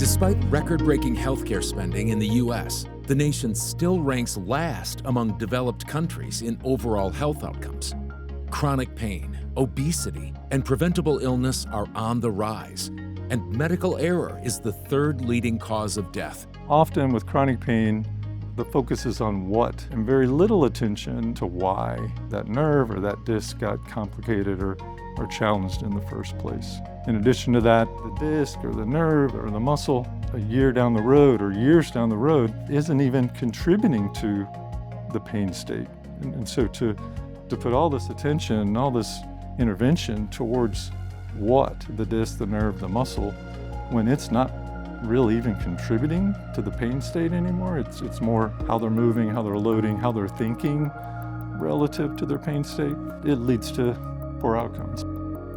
Despite record-breaking healthcare spending in the U.S., the nation still ranks last among developed countries in overall health outcomes. Chronic pain, obesity, and preventable illness are on the rise, and medical error is the third leading cause of death. Often with chronic pain, the focus is on what, and very little attention to why that nerve or that disc got complicated or challenged in the first place. In addition to that, the disc or the nerve or the muscle, a year down the road or years down the road, isn't even contributing to the pain state. And so to put all this attention, all this intervention towards what, the disc, the nerve, the muscle, when it's not really even contributing to the pain state anymore. It's more how they're moving, how they're loading, how they're thinking relative to their pain state. It leads to poor outcomes.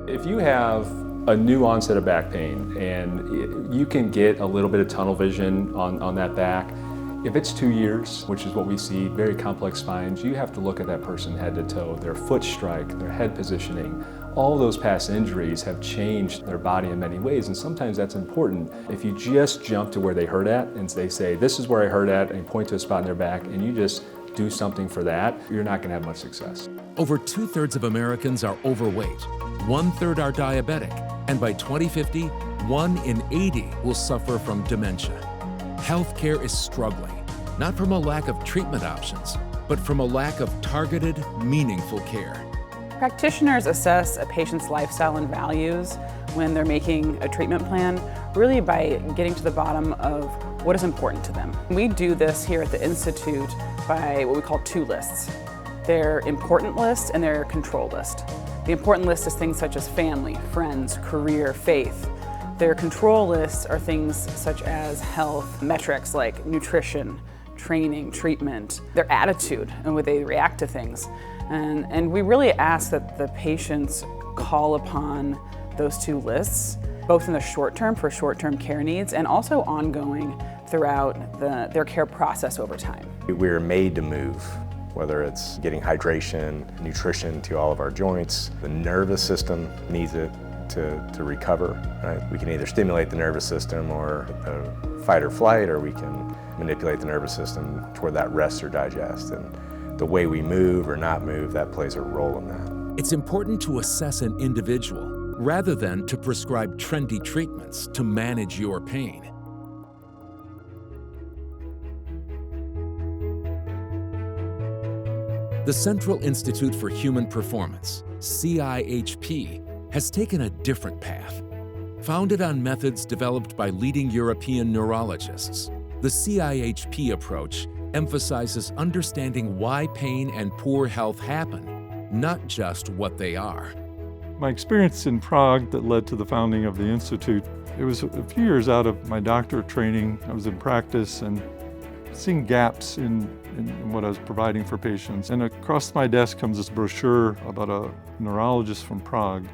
If you have a new onset of back pain and you can get a little bit of tunnel vision on that back, if it's 2 years, which is what we see, very complex spines, you have to look at that person head to toe, their foot strike, their head positioning. All those past injuries have changed their body in many ways, and sometimes that's important. If you just jump to where they hurt at and they say, this is where I hurt at, and point to a spot in their back, and you just do something for that, you're not gonna have much success. Over 2/3 of Americans are overweight, 1/3 are diabetic, and by 2050, 1 in 80 will suffer from dementia. Healthcare is struggling, not from a lack of treatment options, but from a lack of targeted, meaningful care. Practitioners assess a patient's lifestyle and values when they're making a treatment plan, really by getting to the bottom of what is important to them. We do this here at the Institute by what we call 2 lists. Their important list and their control list. The important list is things such as family, friends, career, faith. Their control lists are things such as health metrics like nutrition, training, treatment, their attitude and the way they react to things. And we really ask that the patients call upon those 2 lists, both in the short term for short-term care needs and also ongoing throughout their care process over time. We're made to move, whether it's getting hydration, nutrition to all of our joints. The nervous system needs it to recover, right? We can either stimulate the nervous system or fight or flight, or we can manipulate the nervous system toward that rest or digest. And the way we move or not move, that plays a role in that. It's important to assess an individual rather than to prescribe trendy treatments to manage your pain. The Central Institute for Human Performance, CIHP, has taken a different path. Founded on methods developed by leading European neurologists, the CIHP approach emphasizes understanding why pain and poor health happen, not just what they are. My experience in Prague that led to the founding of the Institute, it was a few years out of my doctorate training. I was in practice and seeing gaps in what I was providing for patients. And across my desk comes this brochure about a neurologist from Prague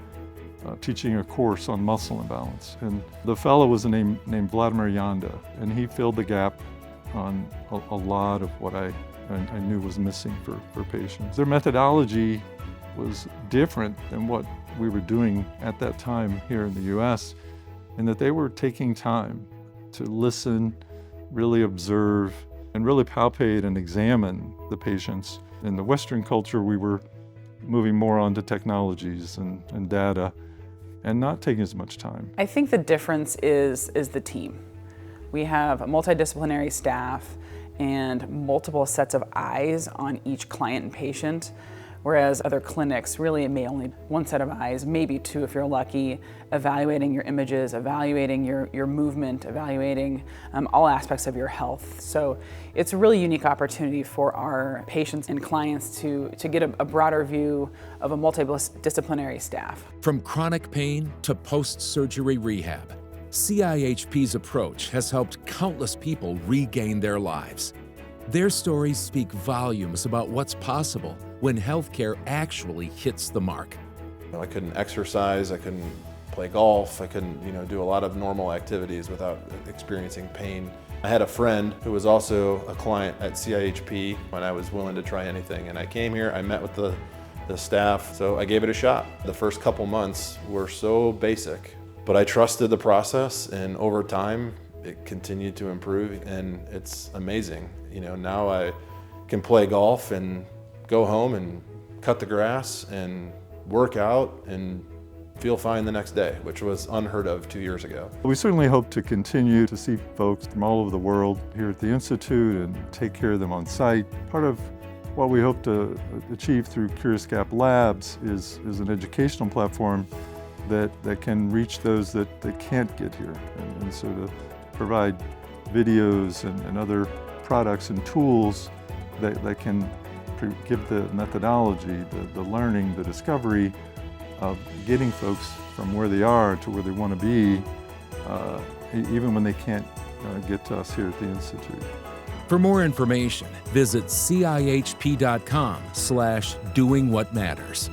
teaching a course on muscle imbalance. And the fellow was named Vladimir Janda, and he filled the gap on a lot of what I knew was missing for patients. Their methodology was different than what we were doing at that time here in the US, in that they were taking time to listen, really observe, and really palpate and examine the patients. In the Western culture, we were moving more onto technologies and data and not taking as much time. I think the difference is the team. We have a multidisciplinary staff and multiple sets of eyes on each client and patient, whereas other clinics really may only one set of eyes, maybe 2 if you're lucky, evaluating your images, evaluating your movement, evaluating all aspects of your health. So it's a really unique opportunity for our patients and clients to get a broader view of a multidisciplinary staff. From chronic pain to post-surgery rehab, CIHP's approach has helped countless people regain their lives. Their stories speak volumes about what's possible when healthcare actually hits the mark. I couldn't exercise, I couldn't play golf, I couldn't do a lot of normal activities without experiencing pain. I had a friend who was also a client at CIHP when I was willing to try anything, and I came here, I met with the staff, so I gave it a shot. The first couple months were so basic, but I trusted the process, and over time it continued to improve, and it's amazing. You know, now I can play golf and go home and cut the grass and work out and feel fine the next day, which was unheard of 2 years ago. We certainly hope to continue to see folks from all over the world here at the Institute and take care of them on site. Part of what we hope to achieve through Curious Gap Labs is an educational platform that can reach those that can't get here. And so to provide videos and other products and tools that can give the methodology, the learning, the discovery of getting folks from where they are to where they want to be, even when they can't get to us here at the Institute. For more information, visit CIHP.com/doingwhatmatters.